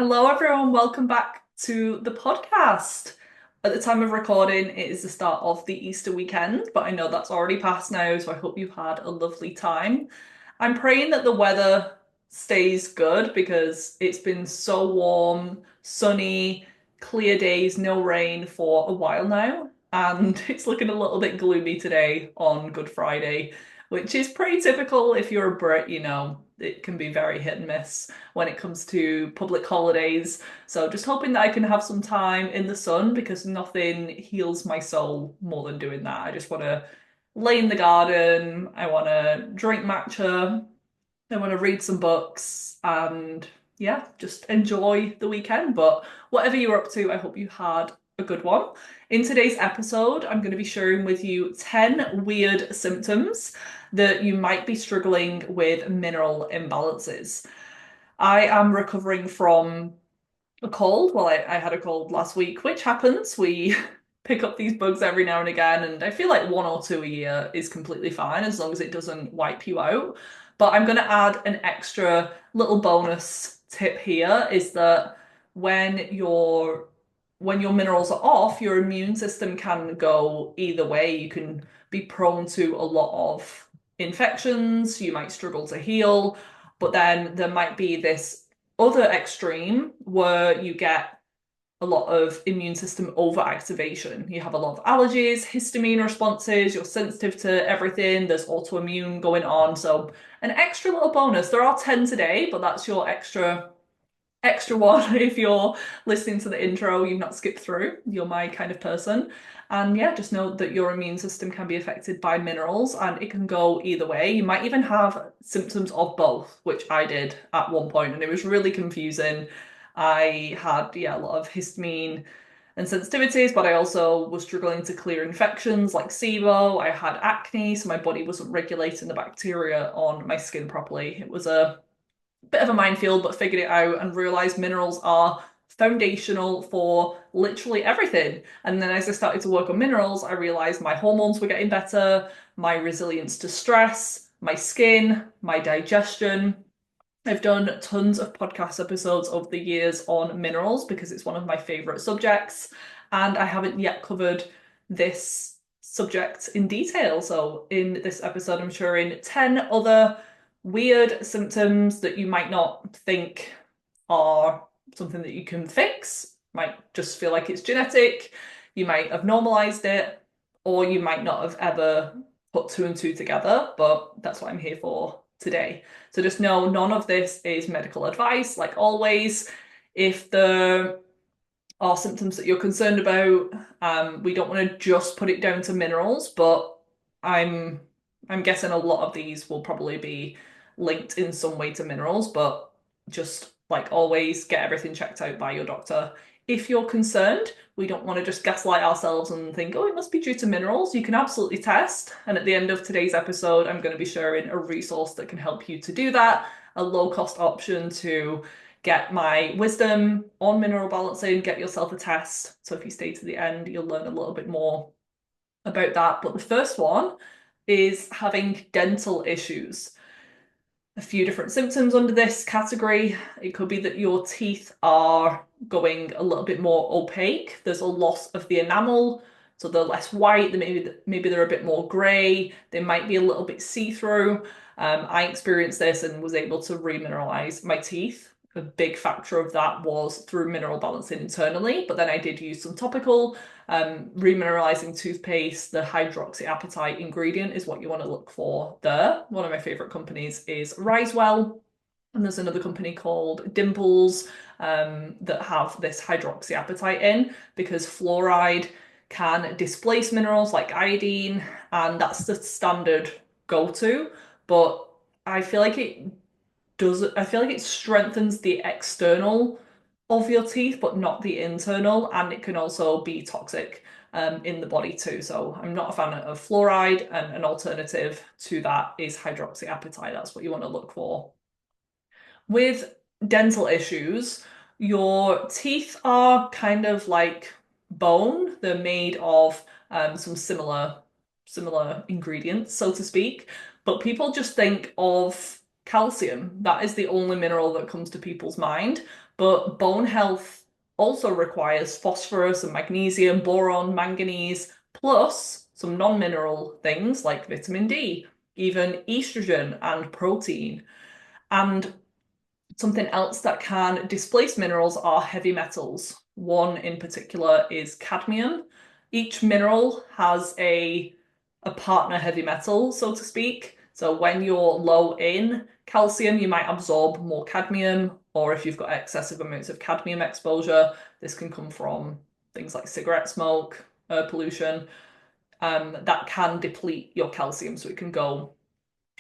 Hello, everyone. Welcome back to the podcast. At the time of recording, it is the start of the Easter weekend, but I know that's already passed now, so I hope you've had a lovely time. I'm praying that the weather stays good because it's been so warm, sunny, clear days, no rain for a while now, and it's looking a little bit gloomy today on Good Friday, which is pretty typical if you're a Brit, it can be very hit and miss when it comes to public holidays. So just hoping that I can have some time in the sun because nothing heals my soul more than doing that. I just want to lay in the garden, I want to drink matcha, I want to read some books and yeah, just enjoy the weekend. But whatever you're up to, I hope you had a good one. In today's episode, I'm going to be sharing with you 10 weird symptoms that you might be struggling with mineral imbalances. I am recovering from a cold. Well, I had a cold last week, which happens. We pick up these bugs every now and again, and I feel like one or two a year is completely fine as long as it doesn't wipe you out. But I'm going to add an extra little bonus tip here is that when your when your minerals are off, your immune system can go either way. You can be prone to a lot of infections, you might struggle to heal, but then there might be this other extreme where you get a lot of immune system overactivation. You have a lot of allergies, histamine responses, you're sensitive to everything, there's autoimmune going on. So an extra little bonus. There are 10 today, but that's your extra one. If you're listening to the intro, you've not skipped through. You're my kind of person. And yeah, just know that your immune system can be affected by minerals and it can go either way. You might even have symptoms of both, which I did at one point, and it was really confusing. I had, yeah, a lot of histamine and sensitivities, but I also was struggling to clear infections like SIBO. I had acne, so my body wasn't regulating the bacteria on my skin properly. It was a bit of a minefield, but figured it out and realized minerals are foundational for literally everything. And then as I started to work on minerals, I realized my hormones were getting better, my resilience to stress, my skin, my digestion. I've done tons of podcast episodes over the years on minerals because it's one of my favorite subjects, and I haven't yet covered this subject in detail. So, in this episode, I'm sharing 10 other weird symptoms that you might not think are something that you can fix, might just feel like it's genetic, you might have normalized it, or you might not have ever put two and two together, but that's what I'm here for today. So just know none of this is medical advice, like always. If there are symptoms that you're concerned about, we don't want to just put it down to minerals, but I'm I'm guessing a lot of these will probably be linked in some way to minerals, but just like always, get everything checked out by your doctor. If you're concerned, we don't want to just gaslight ourselves and think, oh, it must be due to minerals. You can absolutely test. And at the end of today's episode, I'm going to be sharing a resource that can help you to do that, a low cost option to get my wisdom on mineral balancing, get yourself a test. So if you stay to the end, you'll learn a little bit more about that. But the first one is having dental issues. A few different symptoms under this category. It could be that your teeth are going a little bit more opaque. There's a loss of the enamel, so they're less white. Maybe they're a bit more grey. They might be a little bit see-through. I experienced this and was able to remineralize my teeth. A big factor of that was through mineral balancing internally, but then I did use some topical remineralizing toothpaste. The hydroxyapatite ingredient is what you want to look for there. One of my favorite companies is Risewell, and there's another company called Dimples that have this hydroxyapatite in because fluoride can displace minerals like iodine, and that's the standard go-to. But I feel like I feel like it strengthens the external of your teeth, but not the internal, and it can also be toxic in the body too. So I'm not a fan of fluoride, and an alternative to that is hydroxyapatite. That's what you want to look for. With dental issues, your teeth are kind of like bone. They're made of some similar ingredients, so to speak. But people just think of calcium. That is the only mineral that comes to people's mind. But bone health also requires phosphorus and magnesium, boron, manganese, plus some non-mineral things like vitamin D, even estrogen and protein. And something else that can displace minerals are heavy metals. One in particular is cadmium. Each mineral has a partner heavy metal, so to speak. So when you're low in calcium, you might absorb more cadmium, or if you've got excessive amounts of cadmium exposure, this can come from things like cigarette smoke, air pollution, that can deplete your calcium. So it can go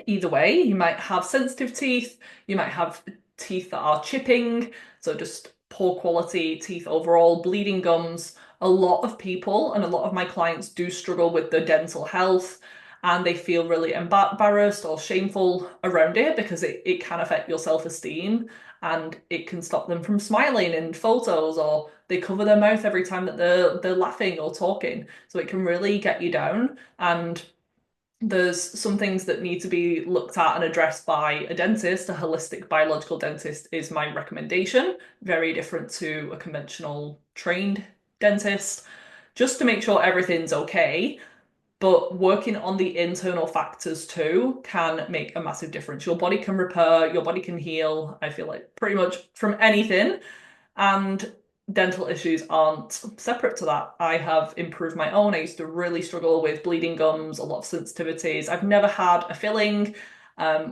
either way. You might have sensitive teeth, you might have teeth that are chipping, so just poor quality teeth overall, bleeding gums. A lot of people and a lot of my clients do struggle with their dental health and they feel really embarrassed or shameful around it because it can affect your self-esteem and it can stop them from smiling in photos, or they cover their mouth every time that they're laughing or talking. So it can really get you down, and there's some things that need to be looked at and addressed by a dentist. A holistic biological dentist is my recommendation, very different to a conventional trained dentist, just to make sure everything's okay. But working on the internal factors too can make a massive difference. Your body can repair, your body can heal, I feel like pretty much from anything. And dental issues aren't separate to that. I have improved my own. I used to really struggle with bleeding gums, a lot of sensitivities. I've never had a filling,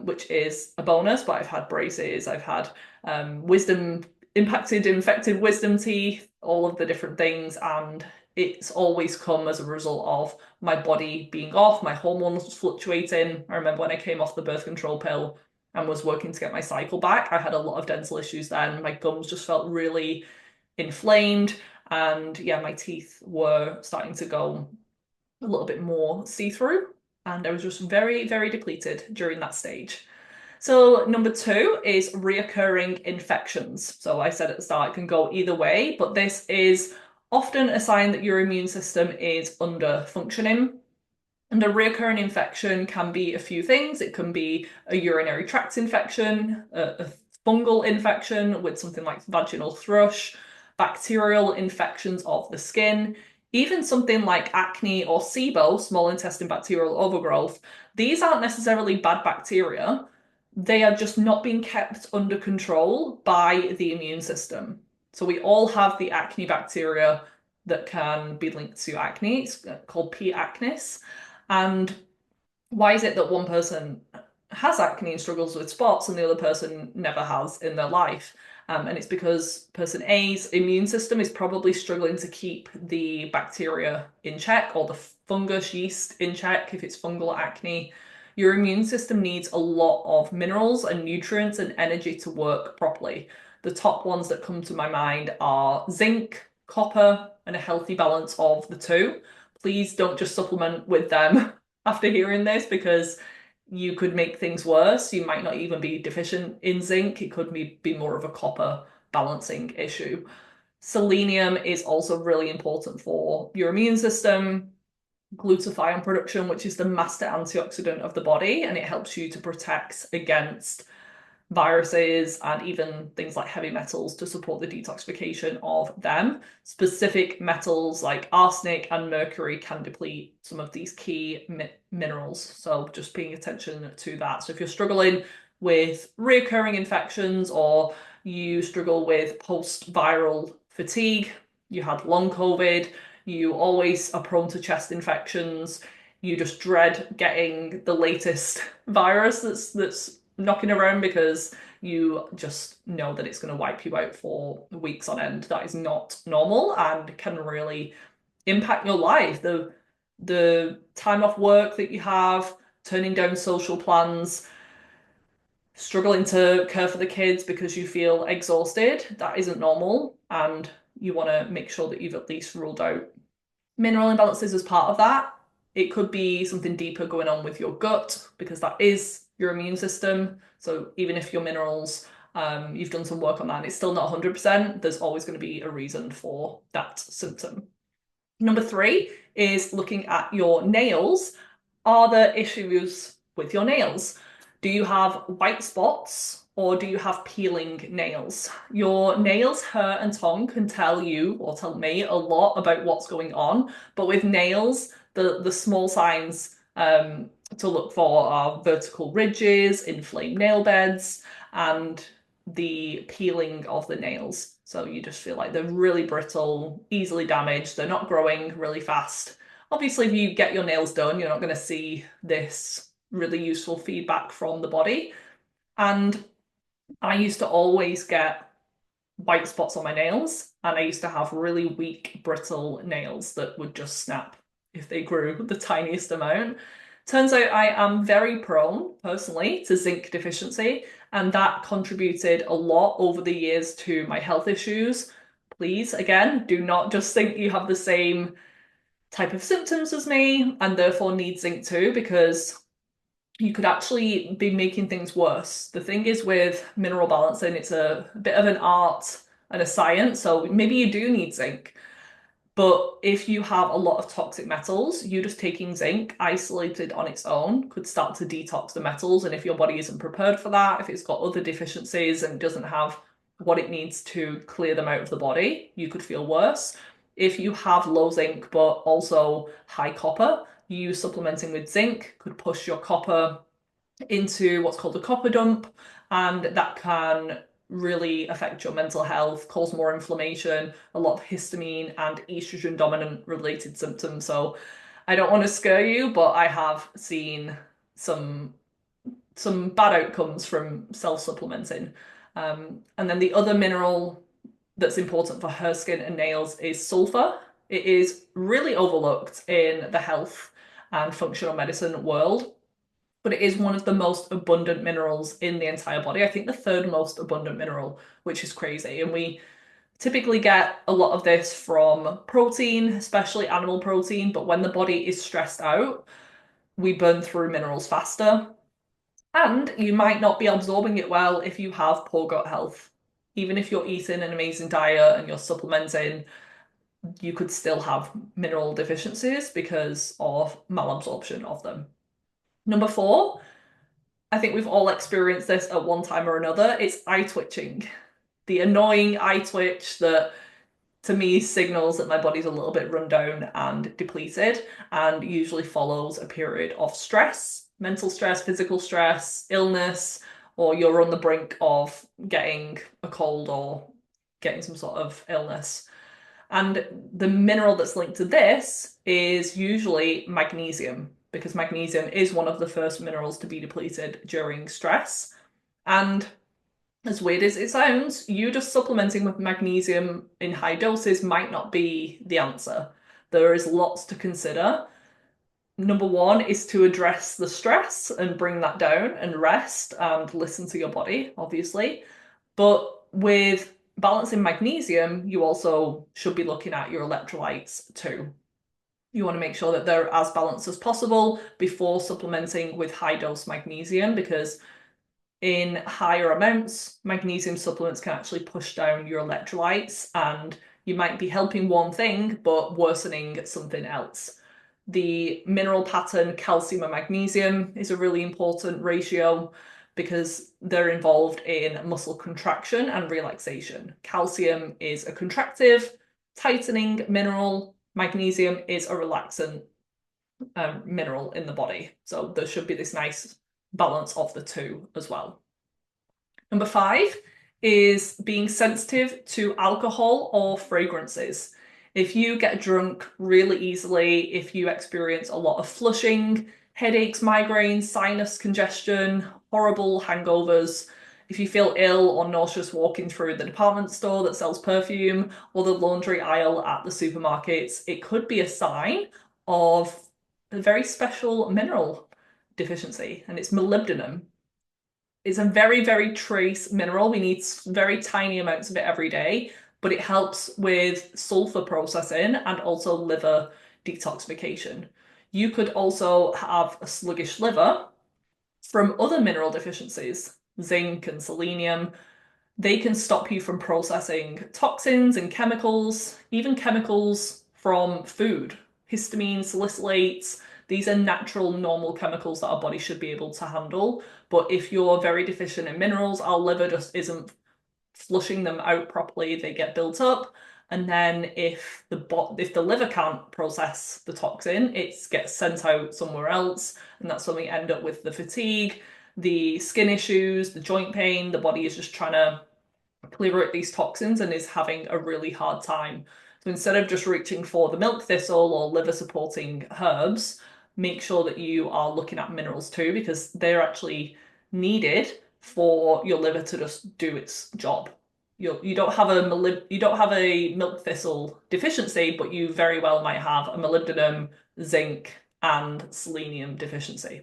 which is a bonus, but I've had braces, I've had wisdom, impacted, infected wisdom teeth, all of the different things. And it's always come as a result of my body being off, my hormones fluctuating. I remember when I came off the birth control pill and was working to get my cycle back, I had a lot of dental issues then. My gums just felt really inflamed, and yeah, my teeth were starting to go a little bit more see-through, and I was just very, very depleted during that stage. So number two is reoccurring infections. So I said at the start, it can go either way, but this is often a sign that your immune system is under functioning. And a recurring infection can be a few things. It can be a urinary tract infection, a fungal infection with something like vaginal thrush, bacterial infections of the skin, even something like acne or SIBO, small intestine bacterial overgrowth. These aren't necessarily bad bacteria. They are just not being kept under control by the immune system. So we all have the acne bacteria that can be linked to acne. It's called P. acnes. And why is it that one person has acne and struggles with spots and the other person never has in their life? And it's because person A's immune system is probably struggling to keep the bacteria in check, or the fungus yeast in check if it's fungal acne. Your immune system needs a lot of minerals and nutrients and energy to work properly. The top ones that come to my mind are zinc, copper, and a healthy balance of the two. Please don't just supplement with them after hearing this, because you could make things worse. You might not even be deficient in zinc. It could be more of a copper balancing issue. Selenium is also really important for your immune system. Glutathione production, which is the master antioxidant of the body, and it helps you to protect against viruses and even things like heavy metals to support the detoxification of them. Specific metals like arsenic and mercury can deplete some of these key minerals. So just paying attention to that. So if you're struggling with recurring infections, or you struggle with post-viral fatigue, you had long COVID, you always are prone to chest infections, you just dread getting the latest virus that's knocking around because you just know that it's going to wipe you out for weeks on end. That is not normal and can really impact your life. The time off work that you have, turning down social plans, struggling to care for the kids because you feel exhausted, that isn't normal, and you want to make sure that you've at least ruled out mineral imbalances as part of that. It could be something deeper going on with your gut, because that is your immune system. So even if your minerals, you've done some work on that and it's still not 100%, there's always going to be a reason for that symptom. Number three is looking at your nails. Are there issues with your nails? Do you have white spots or do you have peeling nails? Your nails, hair, and tongue can tell you or tell me a lot about what's going on, but with nails, the small signs to look for are vertical ridges, inflamed nail beds, and the peeling of the nails. So you just feel like they're really brittle, easily damaged, they're not growing really fast. Obviously, if you get your nails done, you're not going to see this really useful feedback from the body. And I used to always get white spots on my nails, and I used to have really weak, brittle nails that would just snap if they grew the tiniest amount. Turns out I am very prone, personally, to zinc deficiency, and that contributed a lot over the years to my health issues. Please, again, do not just think you have the same type of symptoms as me and therefore need zinc too, because you could actually be making things worse. The thing is with mineral balancing, it's a bit of an art and a science, so maybe you do need zinc. But if you have a lot of toxic metals, you just taking zinc isolated on its own could start to detox the metals. And if your body isn't prepared for that, if it's got other deficiencies and doesn't have what it needs to clear them out of the body, you could feel worse. If you have low zinc but also high copper, you supplementing with zinc could push your copper into what's called a copper dump, and that can really affect your mental health, cause more inflammation, a lot of histamine and estrogen dominant related symptoms. So I don't want to scare you, but I have seen some bad outcomes from self-supplementing. And then the other mineral that's important for hair, skin, and nails is sulfur. It is really overlooked in the health and functional medicine world, but it is one of the most abundant minerals in the entire body. I think the third most abundant mineral, which is crazy. And we typically get a lot of this from protein, especially animal protein, but when the body is stressed out, we burn through minerals faster. And you might not be absorbing it well if you have poor gut health. Even if you're eating an amazing diet and you're supplementing, you could still have mineral deficiencies because of malabsorption of them. Number 4, I think we've all experienced this at one time or another. It's eye twitching. The annoying eye twitch that to me signals that my body's a little bit run down and depleted, and usually follows a period of stress, mental stress, physical stress, illness, or you're on the brink of getting a cold or getting some sort of illness. And the mineral that's linked to this is usually magnesium, because magnesium is one of the first minerals to be depleted during stress. And as weird as it sounds, you just supplementing with magnesium in high doses might not be the answer. There is lots to consider. Number 1 is to address the stress and bring that down and rest and listen to your body, obviously. But with balancing magnesium, you also should be looking at your electrolytes too. You want to make sure that they're as balanced as possible before supplementing with high dose magnesium, because in higher amounts, magnesium supplements can actually push down your electrolytes, and you might be helping one thing but worsening something else. The mineral pattern calcium and magnesium is a really important ratio because they're involved in muscle contraction and relaxation. Calcium is a contractive, tightening mineral. Magnesium is a relaxant mineral in the body. So there should be this nice balance of the two as well. Number 5 is being sensitive to alcohol or fragrances. If you get drunk really easily, if you experience a lot of flushing, headaches, migraines, sinus congestion, horrible hangovers, if you feel ill or nauseous walking through the department store that sells perfume or the laundry aisle at the supermarkets, it could be a sign of a very special mineral deficiency, and it's molybdenum. It's a very, very trace mineral. We need very tiny amounts of it every day, but it helps with sulfur processing and also liver detoxification. You could also have a sluggish liver from other mineral deficiencies, zinc and selenium. They can stop you from processing toxins and chemicals, even chemicals from food. Histamine, salicylates, these are natural, normal chemicals that our body should be able to handle. But if you're very deficient in minerals, our liver just isn't flushing them out properly, they get built up. And then if the liver can't process the toxin, it gets sent out somewhere else, and that's when we end up with the fatigue, the skin issues, the joint pain. The body is just trying to clear out these toxins and is having a really hard time. So instead of just reaching for the milk thistle or liver supporting herbs, make sure that you are looking at minerals too, because they're actually needed for your liver to just do its job. You don't have a milk thistle deficiency, but you very well might have a molybdenum, zinc, and selenium deficiency.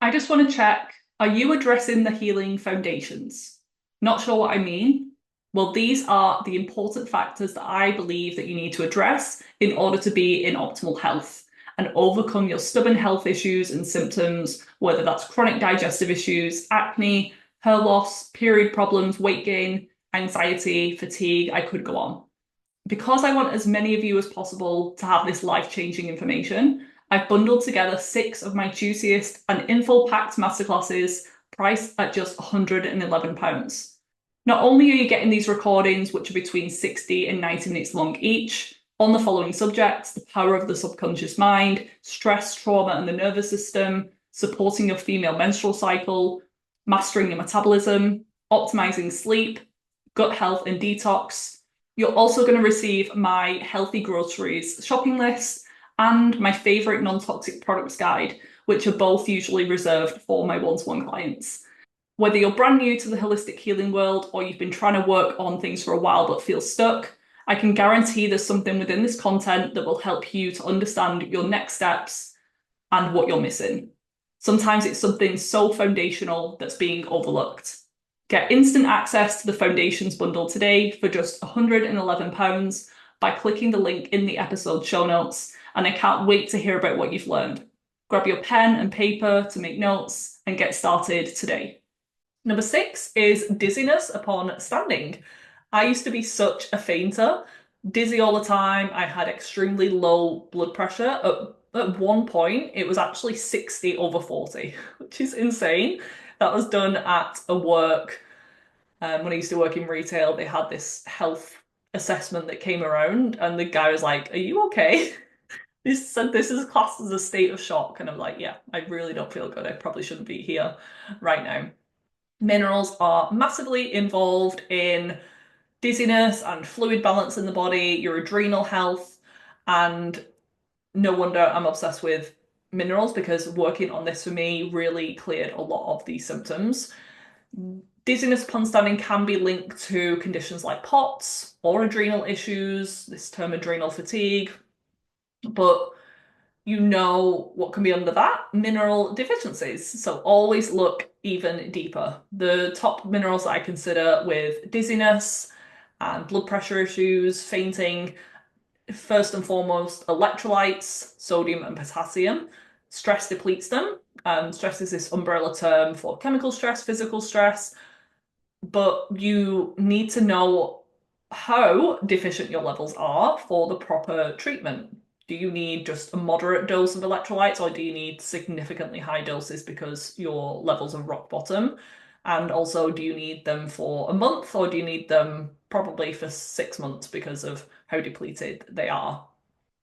I just want to check, are you addressing the healing foundations? Not sure what I mean? Well, these are the important factors that I believe that you need to address in order to be in optimal health and overcome your stubborn health issues and symptoms, whether that's chronic digestive issues, acne, hair loss, period problems, weight gain, anxiety, fatigue. I could go on. Because I want as many of you as possible to have this life-changing information, I've bundled together 6 of my juiciest and info-packed masterclasses priced at just £111. Not only are you getting these recordings, which are between 60 and 90 minutes long each, on the following subjects: the power of the subconscious mind, stress, trauma, and the nervous system, supporting your female menstrual cycle, mastering your metabolism, optimizing sleep, gut health and detox. You're also going to receive my healthy groceries shopping list and my favorite non-toxic products guide, which are both usually reserved for my one-to-one clients. Whether you're brand new to the holistic healing world or you've been trying to work on things for a while but feel stuck, I can guarantee there's something within this content that will help you to understand your next steps and what you're missing. Sometimes it's something so foundational that's being overlooked. Get instant access to the Foundations bundle today for just £111 by clicking the link in the episode show notes, and I can't wait to hear about what you've learned. Grab your pen and paper to make notes and get started today. Number 6 is dizziness upon standing. I used to be such a fainter, dizzy all the time. I had extremely low blood pressure. At one point, it was actually 60/40, which is insane. That was done at a work. When I used to work in retail, they had this health assessment that came around, and the guy was like, "Are you okay?" This said this is classed as a state of shock, and I'm like, "Yeah, I really don't feel good. I probably shouldn't be here right now." Minerals are massively involved in dizziness and fluid balance in the body, your adrenal health, and no wonder I'm obsessed with minerals, because working on this for me really cleared a lot of these symptoms. Dizziness upon standing can be linked to conditions like POTS or adrenal issues, this term adrenal fatigue, but you know what can be under that: mineral deficiencies. So always look even deeper. The top minerals that I consider with dizziness and blood pressure issues, fainting, first and foremost, electrolytes, sodium and potassium. Stress depletes them. Stress is this umbrella term for chemical stress, physical stress, but you need to know how deficient your levels are for the proper treatment. Do you need just a moderate dose of electrolytes, or do you need significantly high doses because your levels are rock bottom? And also, do you need them for a month, or do you need them probably for 6 months because of how depleted they are?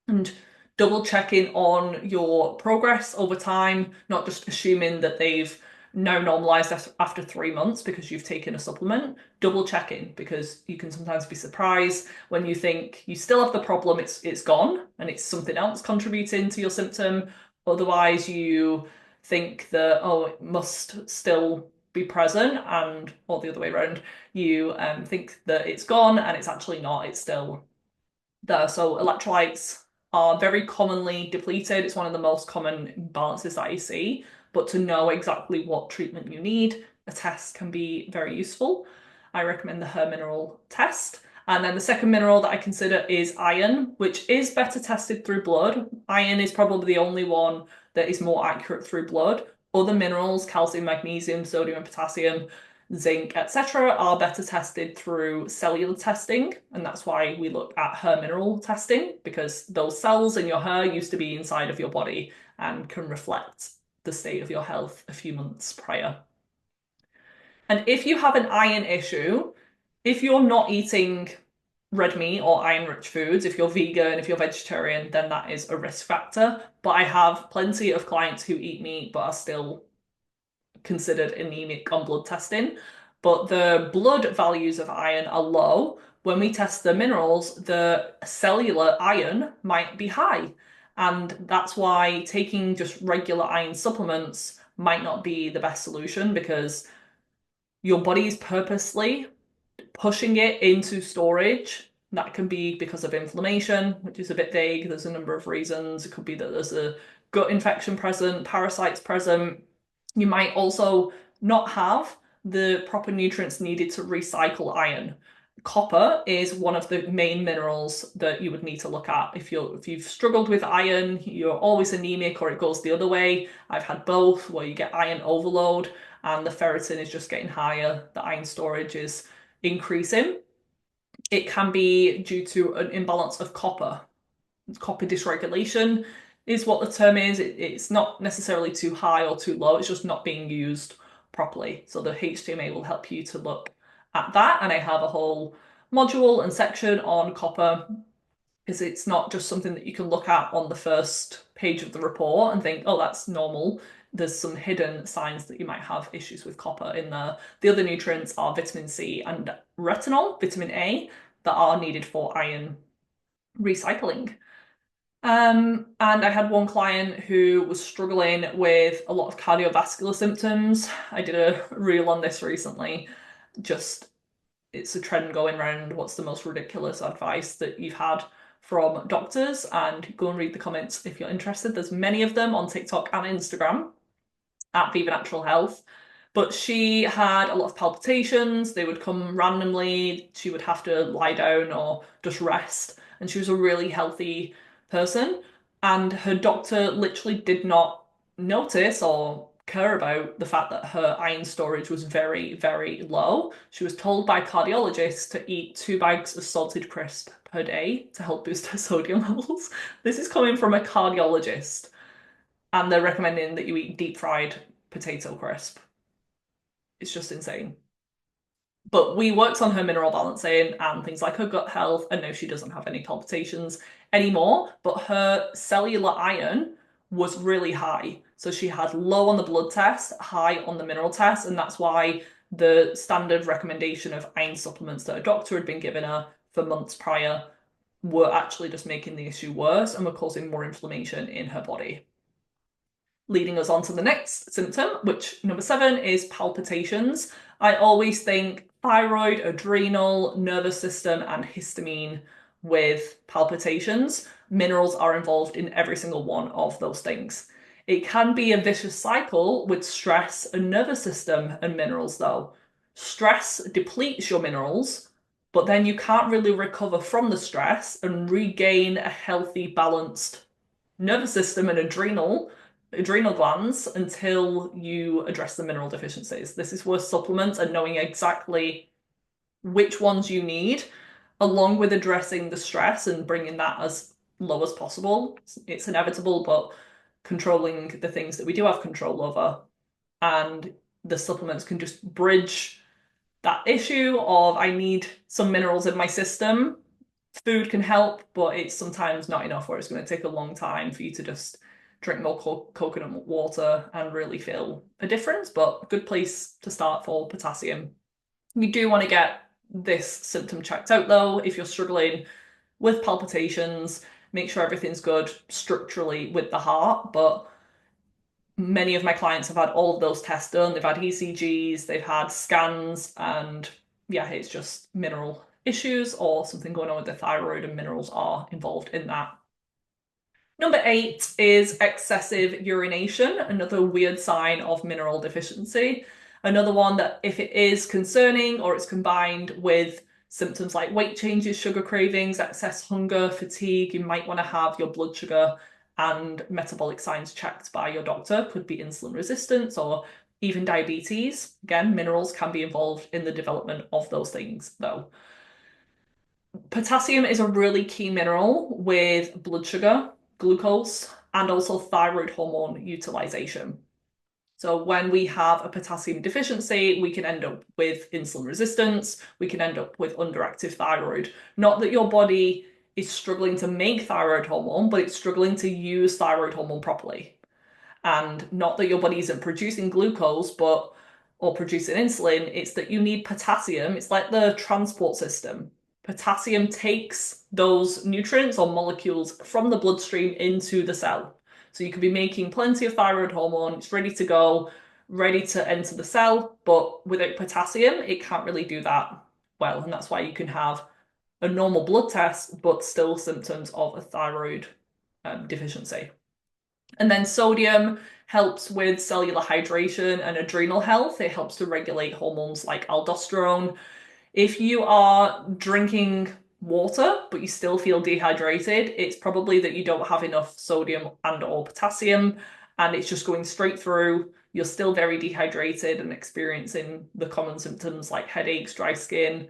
And double checking on your progress over time, not just assuming that they've now normalized after 3 months because you've taken a supplement. Double checking, because you can sometimes be surprised when you think you still have the problem, it's gone and it's something else contributing to your symptom. Otherwise, you think that, oh, it must still be present, and or the other way around, you think that it's gone and it's actually not, it's still there. So electrolytes are very commonly depleted. It's one of the most common imbalances that I see, but to know exactly what treatment you need, a test can be very useful. I recommend the Her Mineral test. And then the second mineral that I consider is iron, which is better tested through blood. Iron is probably the only one that is more accurate through blood. Other minerals, calcium, magnesium, sodium, and potassium, zinc, etc., are better tested through cellular testing, and that's why we look at hair mineral testing, because those cells in your hair used to be inside of your body and can reflect the state of your health a few months prior. And if you have an iron issue, if you're not eating red meat or iron-rich foods, if you're vegan, if you're vegetarian, then that is a risk factor. But I have plenty of clients who eat meat but are still considered anemic on blood testing. But the blood values of iron are low. When we test the minerals, the cellular iron might be high. And that's why taking just regular iron supplements might not be the best solution, because your body is purposely pushing it into storage. That can be because of inflammation, which is a bit vague. There's a number of reasons. It could be that there's a gut infection present, parasites present. You might also not have the proper nutrients needed to recycle iron. Copper is one of the main minerals that you would need to look at. If you've struggled with iron, you're always anemic, or it goes the other way. I've had both, where you get iron overload and the ferritin is just getting higher, the iron storage is increasing. It can be due to an imbalance of copper. Copper dysregulation is what the term is. It's not necessarily too high or too low, it's just not being used properly. So the HTMA will help you to look at that. And I have a whole module and section on copper, because it's not just something that you can look at on the first page of the report and think, oh, that's normal. There's some hidden signs that you might have issues with copper in there. The other nutrients are vitamin C and retinol, vitamin A, that are needed for iron recycling. And I had one client who was struggling with a lot of cardiovascular symptoms. I did a reel on this recently. Just, it's a trend going around. What's the most ridiculous advice that you've had from doctors? And go and read the comments if you're interested. There's many of them on TikTok and Instagram at Viva Natural Health. But she had a lot of palpitations. They would come randomly. She would have to lie down or just rest. And she was a really healthy person. And her doctor literally did not notice or care about the fact that her iron storage was very, very low. She was told by cardiologists to eat 2 bags of salted crisp per day to help boost her sodium levels. This is coming from a cardiologist, and they're recommending that you eat deep fried potato crisp. It's just insane. But we worked on her mineral balancing and things like her gut health, and no, she doesn't have any palpitations anymore, but her cellular iron was really high. So she had low on the blood test, high on the mineral test, and that's why the standard recommendation of iron supplements that a doctor had been giving her for months prior were actually just making the issue worse and were causing more inflammation in her body. Leading us on to the next symptom, which number 7 is palpitations. I always think thyroid, adrenal, nervous system, and histamine with palpitations. Minerals are involved in every single one of those things. It can be a vicious cycle with stress and nervous system and minerals, though. Stress depletes your minerals, but then you can't really recover from the stress and regain a healthy, balanced nervous system and adrenal glands until you address the mineral deficiencies. This is where supplements and knowing exactly which ones you need, along with addressing the stress and bringing that as low as possible. It's inevitable, but controlling the things that we do have control over, and the supplements can just bridge that issue of I need some minerals in my system. Food can help, but it's sometimes not enough, where it's going to take a long time for you to just drink more coconut water and really feel a difference. But a good place to start for potassium. You do want to get this symptom checked out, though. If you're struggling with palpitations, make sure everything's good structurally with the heart. But many of my clients have had all of those tests done. They've had ECGs, they've had scans, and yeah, it's just mineral issues or something going on with the thyroid, and minerals are involved in that. Number 8 is excessive urination, another weird sign of mineral deficiency. Another one that, if it is concerning or it's combined with symptoms like weight changes, sugar cravings, excess hunger, fatigue, you might want to have your blood sugar and metabolic signs checked by your doctor. Could be insulin resistance or even diabetes. Again, minerals can be involved in the development of those things, though. Potassium is a really key mineral with blood sugar, glucose, and also thyroid hormone utilization. So when we have a potassium deficiency, we can end up with insulin resistance, we can end up with underactive thyroid. Not that your body is struggling to make thyroid hormone, but it's struggling to use thyroid hormone properly. And not that your body isn't producing glucose, but or producing insulin, it's that you need potassium. It's like the transport system. Potassium takes those nutrients or molecules from the bloodstream into the cell. So you could be making plenty of thyroid hormone, it's ready to go, ready to enter the cell, but without potassium, it can't really do that well. And that's why you can have a normal blood test, but still symptoms of a thyroid deficiency. And then sodium helps with cellular hydration and adrenal health. It helps to regulate hormones like aldosterone. If you are drinking water, but you still feel dehydrated, it's probably that you don't have enough sodium and or potassium, and it's just going straight through. You're still very dehydrated and experiencing the common symptoms like headaches, dry skin,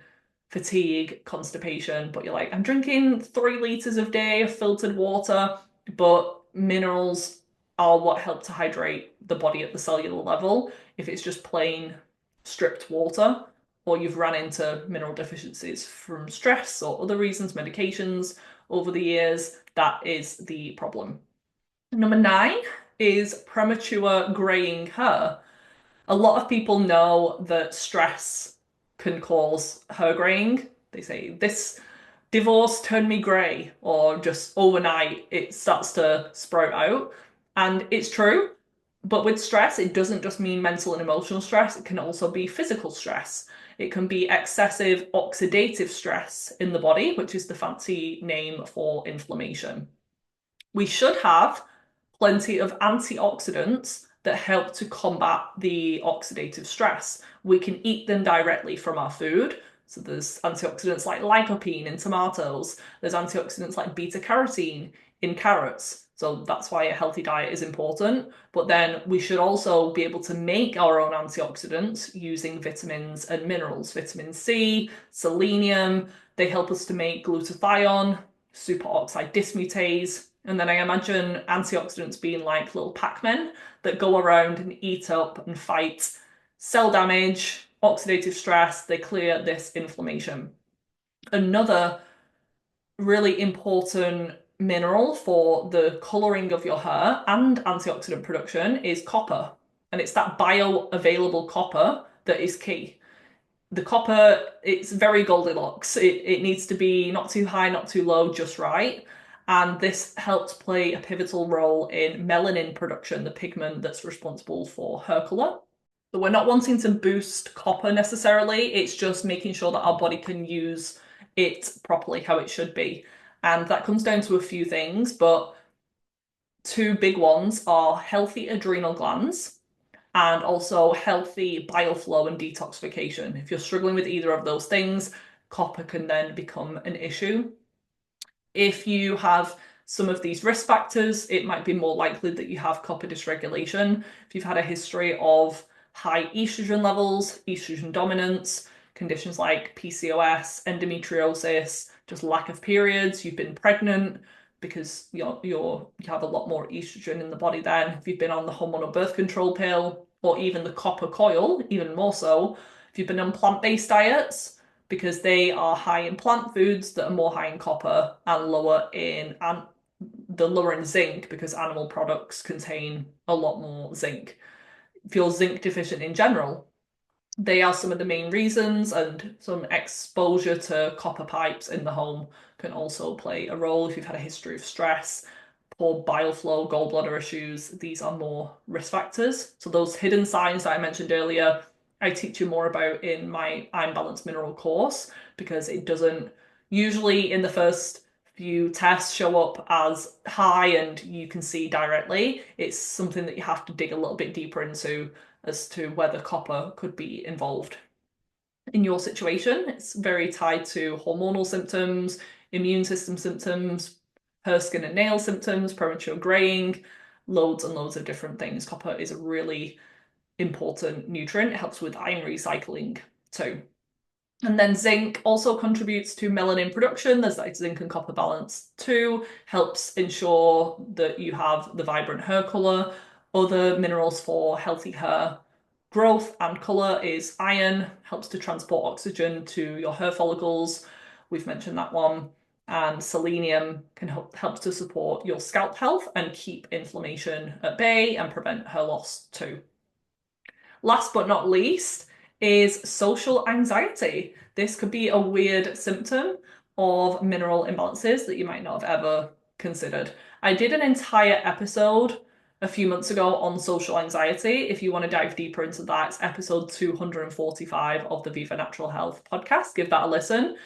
fatigue, constipation, but you're like, I'm drinking 3 liters a day of filtered water, but minerals are what help to hydrate the body at the cellular level. If it's just plain stripped water, or you've run into mineral deficiencies from stress or other reasons, medications over the years, that is the problem. Number 9 is premature graying hair. A lot of people know that stress can cause hair graying. They say, this divorce turned me grey, or just overnight it starts to sprout out. And it's true, but with stress, it doesn't just mean mental and emotional stress, it can also be physical stress. It can be excessive oxidative stress in the body, which is the fancy name for inflammation. We should have plenty of antioxidants that help to combat the oxidative stress. We can eat them directly from our food. So there's antioxidants like lycopene in tomatoes. There's antioxidants like beta carotene in carrots. So that's why a healthy diet is important. But then we should also be able to make our own antioxidants using vitamins and minerals. Vitamin C, selenium, they help us to make glutathione, superoxide dismutase. And then I imagine antioxidants being like little Pac-Men that go around and eat up and fight cell damage, oxidative stress, they clear this inflammation. Another really important mineral for the colouring of your hair and antioxidant production is copper. And it's that bioavailable copper that is key. The copper, it's very Goldilocks. It needs to be not too high, not too low, just right. And this helps play a pivotal role in melanin production, the pigment that's responsible for hair colour. So we're not wanting to boost copper necessarily, it's just making sure that our body can use it properly how it should be. And that comes down to a few things, but two big ones are healthy adrenal glands and also healthy bile flow and detoxification. If you're struggling with either of those things, copper can then become an issue. If you have some of these risk factors, it might be more likely that you have copper dysregulation. If you've had a history of high estrogen levels, estrogen dominance, conditions like PCOS, endometriosis, just lack of periods, you've been pregnant because you have a lot more estrogen in the body then. If you've been on the hormonal birth control pill or even the copper coil, even more so, if you've been on plant-based diets, because they are high in plant foods that are more high in copper and lower in zinc because animal products contain a lot more zinc. If you're zinc deficient in general, they are some of the main reasons, and some exposure to copper pipes in the home can also play a role. If you've had a history of stress, poor bile flow, gallbladder issues, these are more risk factors. So those hidden signs that I mentioned earlier, I teach you more about in my Iron Balanced Mineral course, because it doesn't usually in the first few tests show up as high and you can see directly. It's something that you have to dig a little bit deeper into as to whether copper could be involved. In your situation, it's very tied to hormonal symptoms, immune system symptoms, hair, skin, and nail symptoms, premature graying, loads and loads of different things. Copper is a really important nutrient. It helps with iron recycling too. And then zinc also contributes to melanin production. There's like zinc and copper balance too, helps ensure that you have the vibrant hair color. Other minerals for healthy hair growth and colour is iron, helps to transport oxygen to your hair follicles. We've mentioned that one. And selenium can help to support your scalp health and keep inflammation at bay and prevent hair loss too. Last but not least is social anxiety. This could be a weird symptom of mineral imbalances that you might not have ever considered. I did an entire episode a few months ago on social anxiety. If you want to dive deeper into that, it's episode 245 of the Viva Natural Health podcast. Give that a listen.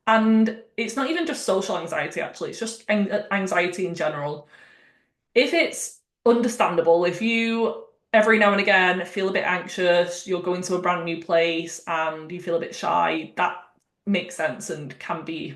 And it's not even just social anxiety, actually, it's just anxiety in general. If it's understandable, if you every now and again feel a bit anxious, you're going to a brand new place and you feel a bit shy, that makes sense and can be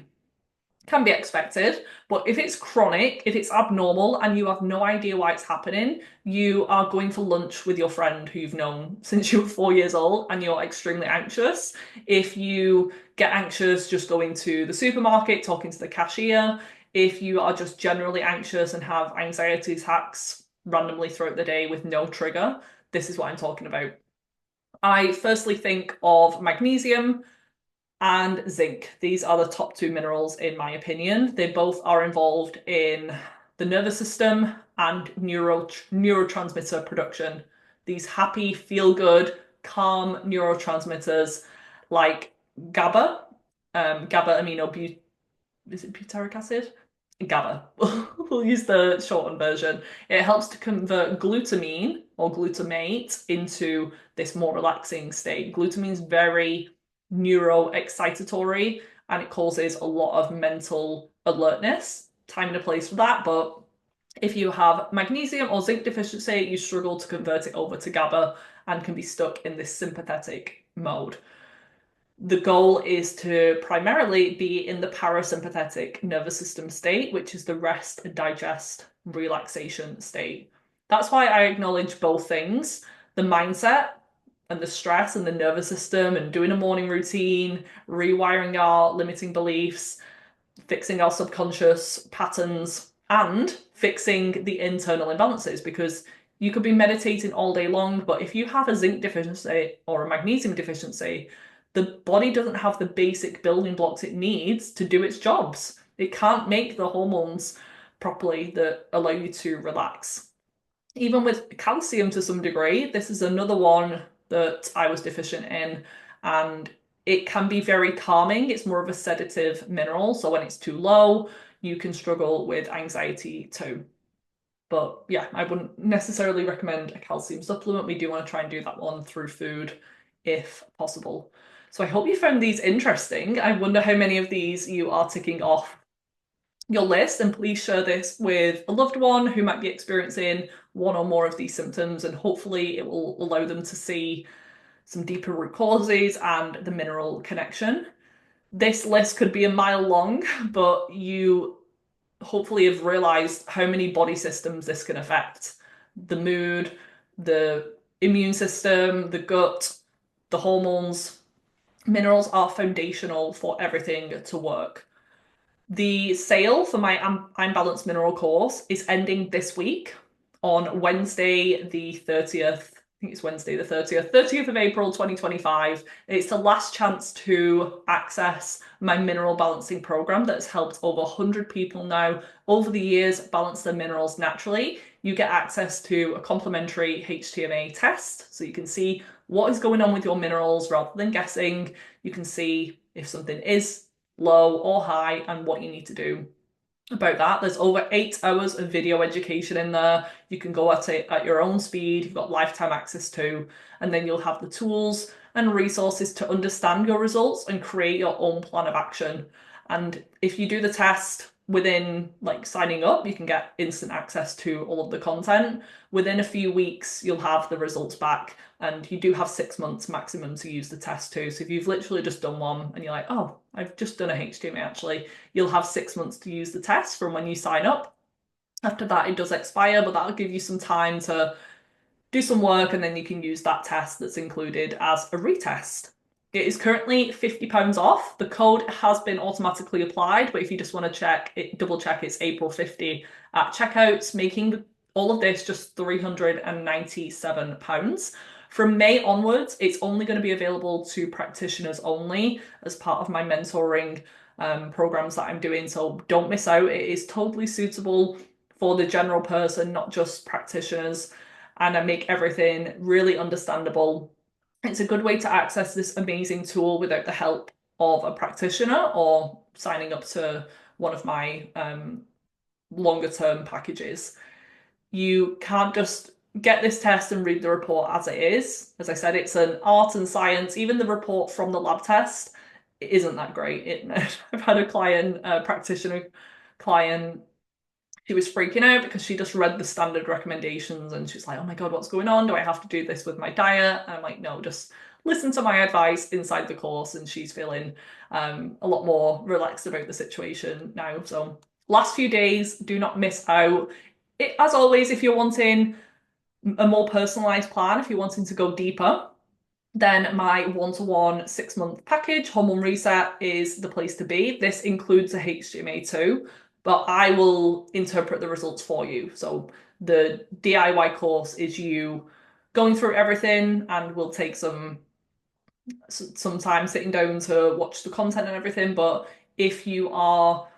expected. But if it's chronic, if it's abnormal and you have no idea why it's happening, you are going for lunch with your friend who you've known since you were 4 years old and you're extremely anxious. If you get anxious just going to the supermarket, talking to the cashier, if you are just generally anxious and have anxiety attacks randomly throughout the day with no trigger, this is what I'm talking about. I firstly think of magnesium and zinc. These are the top two minerals in my opinion. They both are involved in the nervous system and neurotransmitter production. These happy, feel-good, calm neurotransmitters like GABA, GABA amino is it butyric acid? GABA. We'll use the shortened version. It helps to convert glutamine or glutamate into this more relaxing state. Glutamine is very neuroexcitatory and it causes a lot of mental alertness. Time and a place for that, but if you have magnesium or zinc deficiency, you struggle to convert it over to GABA and can be stuck in this sympathetic mode. The goal is to primarily be in the parasympathetic nervous system state, which is the rest, digest, relaxation state. That's why I acknowledge both things, the mindset and the stress and the nervous system and doing a morning routine, rewiring our limiting beliefs, fixing our subconscious patterns, and fixing the internal imbalances, because you could be meditating all day long, but if you have a zinc deficiency or a magnesium deficiency, the body doesn't have the basic building blocks it needs to do its jobs. It can't make the hormones properly that allow you to relax. Even with calcium to some degree, this is another one that I was deficient in, and it can be very calming. It's more of a sedative mineral, so when it's too low, you can struggle with anxiety too. But yeah, I wouldn't necessarily recommend a calcium supplement. We do want to try and do that one through food if possible. So I hope you found these interesting. I wonder how many of these you are ticking off your list, and please share this with a loved one who might be experiencing one or more of these symptoms, and hopefully it will allow them to see some deeper root causes and the mineral connection. This list could be a mile long, but you hopefully have realized how many body systems this can affect. The mood, the immune system, the gut, the hormones. Minerals are foundational for everything to work. The sale for my I'm Balanced Mineral course is ending this week on Wednesday the 30th. I think it's Wednesday the 30th, 30th of April 2025. It's the last chance to access my mineral balancing program that's helped over 100 people now over the years balance their minerals naturally. You get access to a complimentary HTMA test so you can see what is going on with your minerals rather than guessing. You can see if something is low or high and what you need to do about that. There's over 8 hours of video education in there. You can go at it at your own speed. You've got lifetime access to, and then you'll have the tools and resources to understand your results and create your own plan of action. And if you do the test within signing up, you can get instant access to all of the content. Within a few weeks, you'll have the results back, and you do have 6 months maximum to use the test too. So if you've literally just done one and you're like, oh, I've just done a HTMA actually, you'll have 6 months to use the test from when you sign up. After that, it does expire, but that'll give you some time to do some work, and then you can use that test that's included as a retest. It is currently £50 off. The code has been automatically applied, but if you just want to double check, it's April 50 at checkouts, making All of this just £397. From May onwards, it's only going to be available to practitioners only as part of my mentoring programs that I'm doing. So don't miss out. It is totally suitable for the general person, not just practitioners. And I make everything really understandable. It's a good way to access this amazing tool without the help of a practitioner or signing up to one of my longer term packages. You can't just get this test and read the report as it is. As I said, it's an art and science. Even the report from the lab test isn't that great. I've had a client, a practitioner client, she was freaking out because she just read the standard recommendations and she's like, oh my God, what's going on? Do I have to do this with my diet? And I'm like, no, just listen to my advice inside the course. And she's feeling a lot more relaxed about the situation now. So last few days, do not miss out. As always, if you're wanting a more personalized plan, if you're wanting to go deeper, then my one-to-one 6-month package, Hormone Reset, is the place to be. This includes a HGMA too, but I will interpret the results for you. So the DIY course is you going through everything, and we'll take some time sitting down to watch the content and everything. But if you are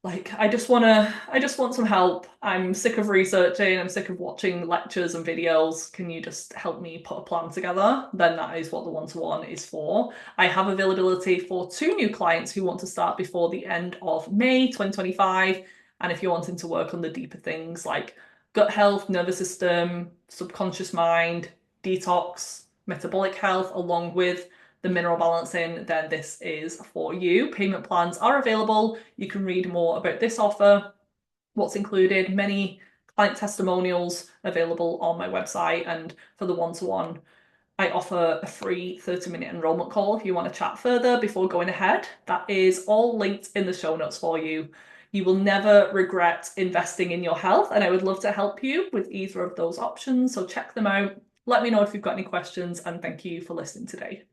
like, I just want some help. I'm sick of researching, I'm sick of watching lectures and videos. Can you just help me put a plan together? Then that is what the one-to-one is for. I have availability for 2 new clients who want to start before the end of May 2025. And if you're wanting to work on the deeper things like gut health, nervous system, subconscious mind, detox, metabolic health, along with the mineral balancing, then this is for you. Payment plans are available. You can read more about this offer, what's included, many client testimonials available on my website. And for the one-to-one, I offer a free 30-minute enrollment call if you want to chat further before going ahead. That is all linked in the show notes for you. You will never regret investing in your health, and I would love to help you with either of those options. So check them out. Let me know if you've got any questions, and thank you for listening today.